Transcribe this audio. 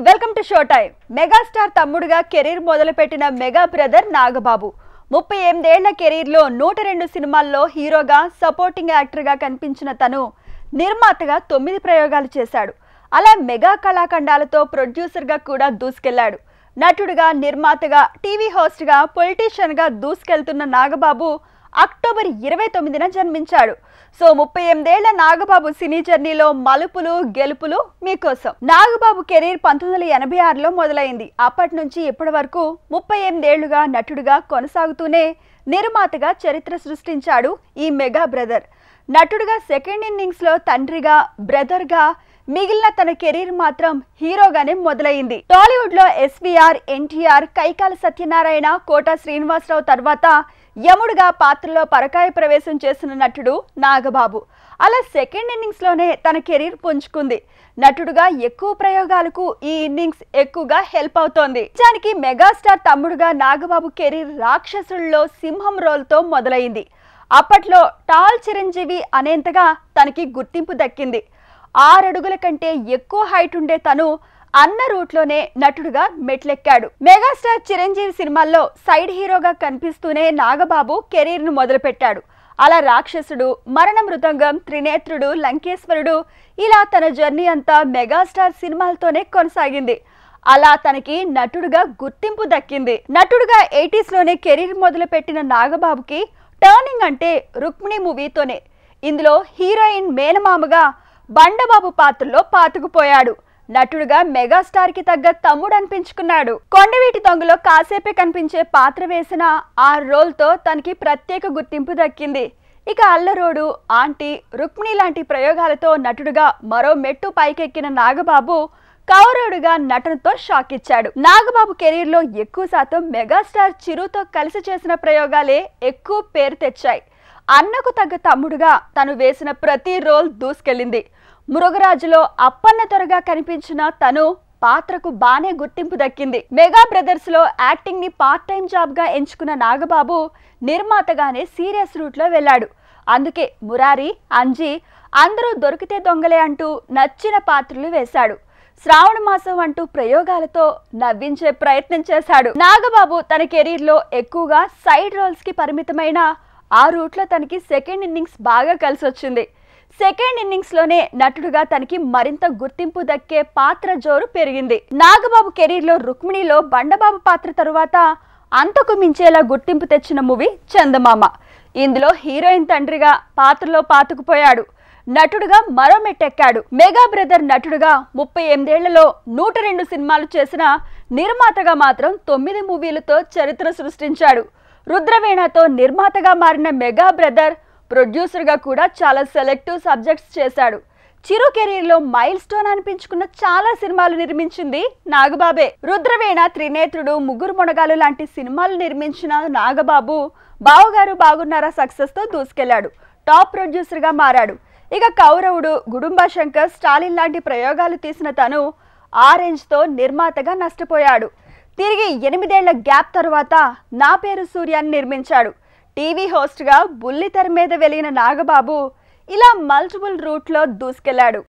Welcome to show time. Megastar తమ్ముడుగా career మొదలుపెట్టిన mega brother Nagababu 38 ఏళ్ల కెరీర్లో 102 సినిమాల్లో హీరోగా సపోర్టింగ్ యాక్టర్గా కనిపించిన తను నిర్మాతగా 9 ప్రయోగాలు చేశాడు. అలా మెగా కళాఖండాలతో ప్రొడ్యూసర్గా కూడా దూసుకెళ్లాడు. నటుడుగా, నిర్మాతగా, టీవీ హోస్ట్గా, పొలిటీషియన్గా దూసుకెళ్తున్న నాగబాబు అక్టోబర్ 29న జన్మించాడు. సో 38 ఏళ్ల నాగబాబు సినీ జర్నీలో మలుపులు గెలుపులు మీకోసం. నాగబాబు కెరీర్ 1986లో మొదలైంది. అప్పటి నుంచి ఇప్పటి వరకు 38 ఏళ్లుగా నటుడుగా కొనసాగుతూనే నిర్మాతగా చరిత్ర సృష్టించాడు ఈ మెగా బ్రదర్. నటుడుగా సెకండ్ ఇన్నింగ్స్ లో తండ్రిగా, బ్రదర్గా, మిగిలిన తన కెరీర్ మాత్రం హీరోగానే మొదలైంది. టాలీవుడ్ లో ఎస్వీఆర్, ఎన్టీఆర్, కైకాల సత్యనారాయణ, కోట శ్రీనివాసరావు తర్వాత యముడుగా పాత్రలో పరకాయ ప్రవేశం చేసిన నటుడు నాగబాబు. అలా సెకండ్ ఇన్నింగ్స్ లోనే తన కెరీర్ పుంజుకుంది. నటుడుగా ఎక్కువ ప్రయోగాలకు ఈ ఇన్నింగ్స్ ఎక్కువగా హెల్ప్ అవుతోంది. నిజానికి మెగాస్టార్ తమ్ముడుగా నాగబాబు కెరీర్ రాక్షసుల్లో సింహం రోల్తో మొదలైంది. అప్పట్లో టాల్ చిరంజీవి అనేంతగా తనకి గుర్తింపు దక్కింది. 6 అడుగుల కంటే ఎక్కువ హైట్ ఉండే తను అన్న రూట్లోనే నటుడుగా మెట్లెక్కాడు. మెగాస్టార్ చిరంజీవి సినిమాల్లో సైడ్ హీరోగా కనిపిస్తూనే నాగబాబు కెరీర్ ను మొదలుపెట్టాడు. అలా రాక్షసుడు, మరణ మృదంగం, త్రినేత్రుడు, లంకేశ్వరుడు, ఇలా తన జర్నీ అంతా మెగాస్టార్ సినిమాలతోనే కొనసాగింది. అలా తనకి నటుడుగా గుర్తింపు దక్కింది. నటుడుగా 80s లోనే కెరీర్ మొదలుపెట్టిన నాగబాబుకి టర్నింగ్ అంటే రుక్మిణి మూవీతోనే. ఇందులో హీరోయిన్ మేనమామగా బండబాబు పాత్రలో పాతుకుపోయాడు. నటుడుగా మెగాస్టార్ కి తగ్గ తమ్ముడు అనిపించుకున్నాడు. కొండవీటి దొంగలో కాసేపే కనిపించే పాత్ర వేసిన ఆ రోల్ తో తనకి ప్రత్యేక గుర్తింపు దక్కింది. ఇక అల్లరోడు, ఆంటీ, రుక్మిణి లాంటి ప్రయోగాలతో నటుడుగా మరో మెట్టు పైకెక్కిన నాగబాబు కౌరవుడుగా నటనతో షాక్ ఇచ్చాడు. నాగబాబు కెరీర్ లో ఎక్కువ శాతం మెగాస్టార్ చిరుతో కలిసి చేసిన ప్రయోగాలే ఎక్కువ పేరు తెచ్చాయి. అన్నకు తగ్గ తమ్ముడుగా తను వేసిన ప్రతి రోల్ దూసుకెళ్లింది. మృగరాజులో అప్పన్న త్వరగా కనిపించిన తను పాత్రకు బానే గుర్తింపు దక్కింది. మెగా బ్రదర్స్ లో యాక్టింగ్ ని పార్ట్ టైం జాబ్ గా ఎంచుకున్న నాగబాబు నిర్మాతగానే సీరియస్ రూట్ లో వెళ్ళాడు. అందుకే మురారి, అంజీ, అందరూ దొరికితే దొంగలే అంటూ నచ్చిన పాత్రలు వేశాడు. శ్రావణ మాసం అంటూ ప్రయోగాలతో నవ్వించే ప్రయత్నం చేశాడు. నాగబాబు తన కెరీర్ లో ఎక్కువగా సైడ్ రోల్స్ కి పరిమితమైన ఆ రూట్ లో తనకి సెకండ్ ఇన్నింగ్స్ బాగా కలిసొచ్చింది. సెకండ్ ఇన్నింగ్స్ లోనే నటుడుగా తనకి మరింత గుర్తింపు దక్కే పాత్ర జోరు పెరిగింది. నాగబాబు కెరీర్ లో రుక్మిణిలో బండబాబు పాత్ర తరువాత అంతకు మించేలా గుర్తింపు తెచ్చిన మూవీ చందమామ. ఇందులో హీరోయిన్ తండ్రిగా పాత్రలో పాతుకుపోయాడు. నటుడుగా మరో మెట్టెక్కాడు. మెగా బ్రదర్ నటుడుగా 38 ఏళ్లలో 102 సినిమాలు చేసిన నిర్మాతగా మాత్రం 9 మూవీలతో చరిత్ర సృష్టించాడు. రుద్రవీణతో నిర్మాతగా మారిన మెగా బ్రదర్ ప్రొడ్యూసర్గా కూడా చాలా సెలెక్టివ్ సబ్జెక్ట్స్ చేశాడు. చిరు కెరీర్లో మైల్ స్టోన్ అనిపించుకున్న చాలా సినిమాలు నిర్మించింది నాగబాబే. రుద్రవీణ, త్రినేత్రుడు, ముగ్గురు మొనగాలు లాంటి సినిమాలు నిర్మించిన నాగబాబు బావగారు బాగున్నారా సక్సెస్ తో దూసుకెళ్లాడు. టాప్ ప్రొడ్యూసర్గా మారాడు. ఇక కౌరవుడు, గుడుంబా శంకర్, స్టాలిన్ లాంటి ప్రయోగాలు తీసిన తను ఆరెంజ్ తో నిర్మాతగా నష్టపోయాడు. తిరిగి 8 ఏళ్ల గ్యాప్ తరువాత నా పేరు సూర్యాన్ని నిర్మించాడు. టీవీ హోస్ట్గా బుల్లితెర మీద వెలిగిన నాగబాబు ఇలా మల్టిపుల్ రూట్లో దూసుకెళ్లాడు.